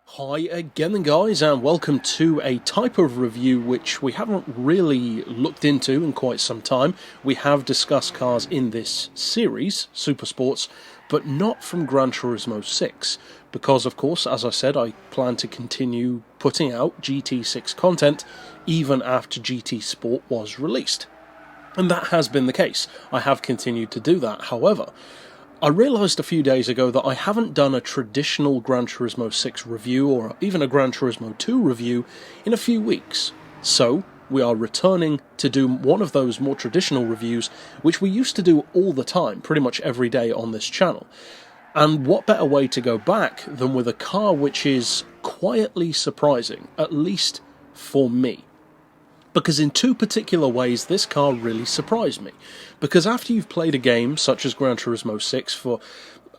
Hi again then guys, and welcome to a type of review which we haven't really looked into in quite some time. We have discussed cars in this series, SuperSports, but not from Gran Turismo 6, because of course, as I said, I plan to continue putting out GT6 content even after GT Sport was released. And that has been the case. I have continued to do that. However, I realised a few days ago that I haven't done a traditional Gran Turismo 6 review or even a Gran Turismo 2 review in a few weeks. So, we are returning to do one of those more traditional reviews which we used to do all the time, pretty much every day on this channel. And what better way to go back than with a car which is quietly surprising, at least for me. Because in two particular ways this car really surprised me. Because after you've played a game such as Gran Turismo 6 for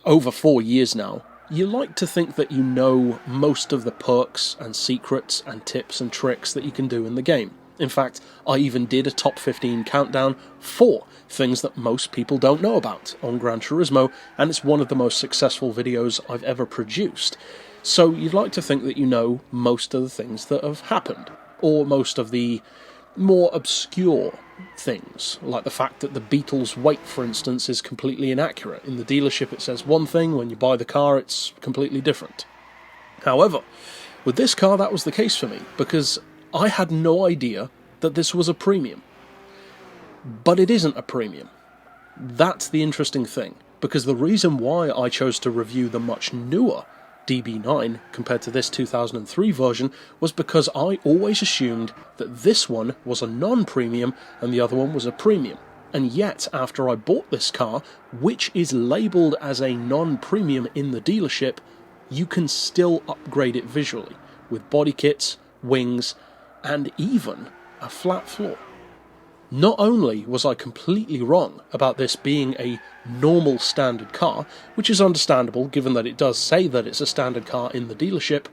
over 4 years now, you like to think that you know most of the perks and secrets and tips and tricks that you can do in the game. In fact, I even did a top 15 countdown for things that most people don't know about on Gran Turismo, and it's one of the most successful videos I've ever produced. So you'd like to think that you know most of the things that have happened, or most of the more obscure things, like the fact that the Beetle's weight, for instance, is completely inaccurate. In the dealership it says one thing, when you buy the car it's completely different. However, with this car that was the case for me, because I had no idea that this was a premium. But it isn't a premium. That's the interesting thing, because the reason why I chose to review the much newer DB9 compared to this 2003 version was because I always assumed that this one was a non-premium and the other one was a premium. And yet, after I bought this car, which is labelled as a non-premium in the dealership, you can still upgrade it visually, with body kits, wings, and even a flat floor. Not only was I completely wrong about this being a normal standard car, which is understandable given that it does say that it's a standard car in the dealership,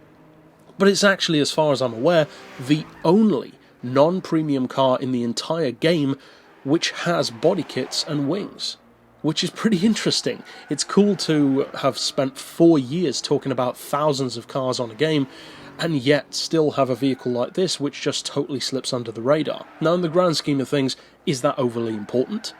but it's actually, as far as I'm aware, the only non-premium car in the entire game which has body kits and wings, which is pretty interesting. It's cool to have spent 4 years talking about thousands of cars on a game, and yet still have a vehicle like this which just totally slips under the radar. Now, in the grand scheme of things, is that overly important?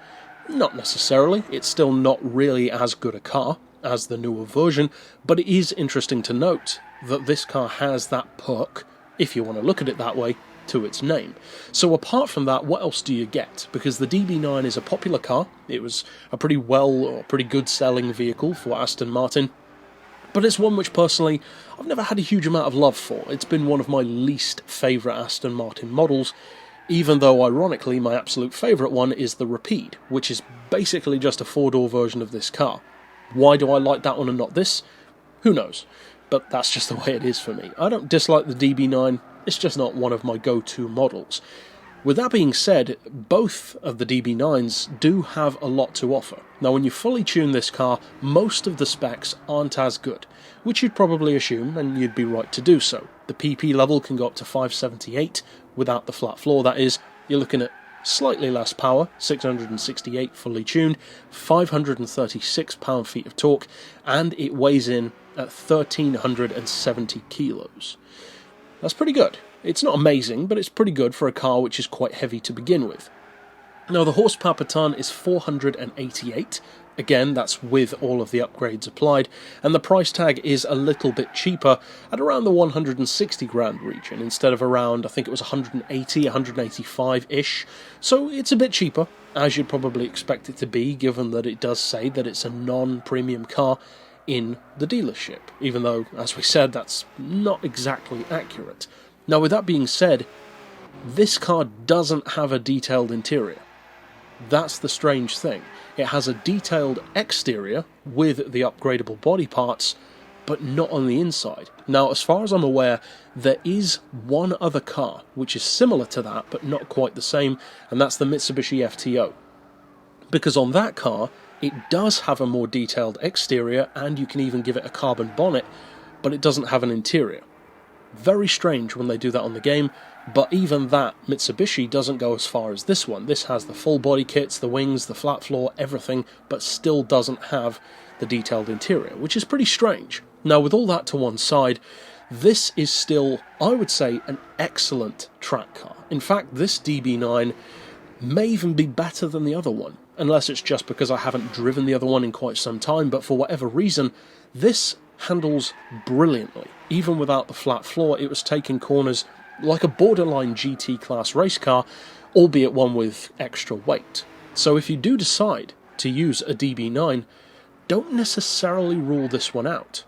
Not necessarily. It's still not really as good a car as the newer version, but it is interesting to note that this car has that perk, if you want to look at it that way, to its name. So apart from that, what else do you get? Because the DB9 is a popular car. It was a pretty good selling vehicle for Aston Martin. But it's one which, personally, I've never had a huge amount of love for. It's been one of my least favourite Aston Martin models, even though, ironically, my absolute favourite one is the Rapide, which is basically just a four-door version of this car. Why do I like that one and not this? Who knows? But that's just the way it is for me. I don't dislike the DB9, it's just not one of my go-to models. With that being said, both of the DB9s do have a lot to offer. Now, when you fully tune this car, most of the specs aren't as good, which you'd probably assume, and you'd be right to do so. The PP level can go up to 578, without the flat floor that is. You're looking at slightly less power, 668 fully tuned, 536 pound-feet of torque, and it weighs in at 1,370 kilos. That's pretty good. It's not amazing, but it's pretty good for a car which is quite heavy to begin with. Now, the horsepower per tonne is 488. Again, that's with all of the upgrades applied, and the price tag is a little bit cheaper at around the 160 grand region instead of around, I think it was 180, 185-ish. So it's a bit cheaper, as you'd probably expect it to be, given that it does say that it's a non-premium car in the dealership, even though, as we said, that's not exactly accurate. Now, with that being said, this car doesn't have a detailed interior. That's the strange thing. It has a detailed exterior with the upgradable body parts, but not on the inside. Now, as far as I'm aware, there is one other car which is similar to that, but not quite the same, and that's the Mitsubishi FTO. Because on that car, it does have a more detailed exterior, and you can even give it a carbon bonnet, but it doesn't have an interior. Very strange when they do that on the game, but even that, Mitsubishi doesn't go as far as this one. This has the full body kits, the wings, the flat floor, everything, but still doesn't have the detailed interior, which is pretty strange. Now, with all that to one side, this is still, I would say, an excellent track car. In fact, this DB9 may even be better than the other one, unless it's just because I haven't driven the other one in quite some time, but for whatever reason, this handles brilliantly. Even without the flat floor, it was taking corners like a borderline GT class race car, albeit one with extra weight. So if you do decide to use a DB9, don't necessarily rule this one out.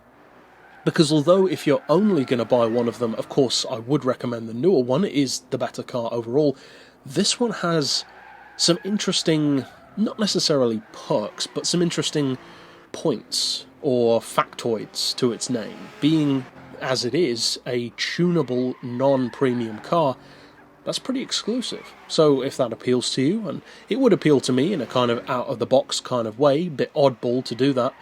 Because although if you're only going to buy one of them, of course I would recommend the newer one, it is the better car overall, this one has some interesting, not necessarily perks, but some interesting points or factoids to its name. Being, as it is, a tunable non-premium car, that's pretty exclusive. So if that appeals to you, and it would appeal to me in a kind of out-of-the-box kind of way, bit oddball to do that,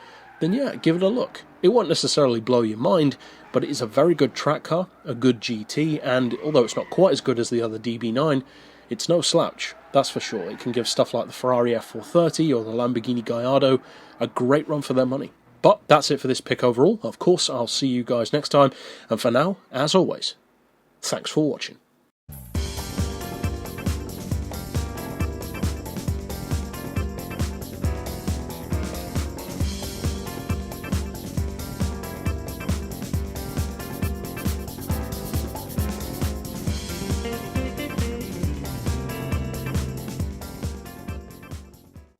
then yeah, give it a look. It won't necessarily blow your mind, but it is a very good track car, a good GT, and although it's not quite as good as the other DB9, it's no slouch, that's for sure. It can give stuff like the Ferrari F430 or the Lamborghini Gallardo a great run for their money. But that's it for this pick overall. Of course, I'll see you guys next time, and for now, as always, thanks for watching.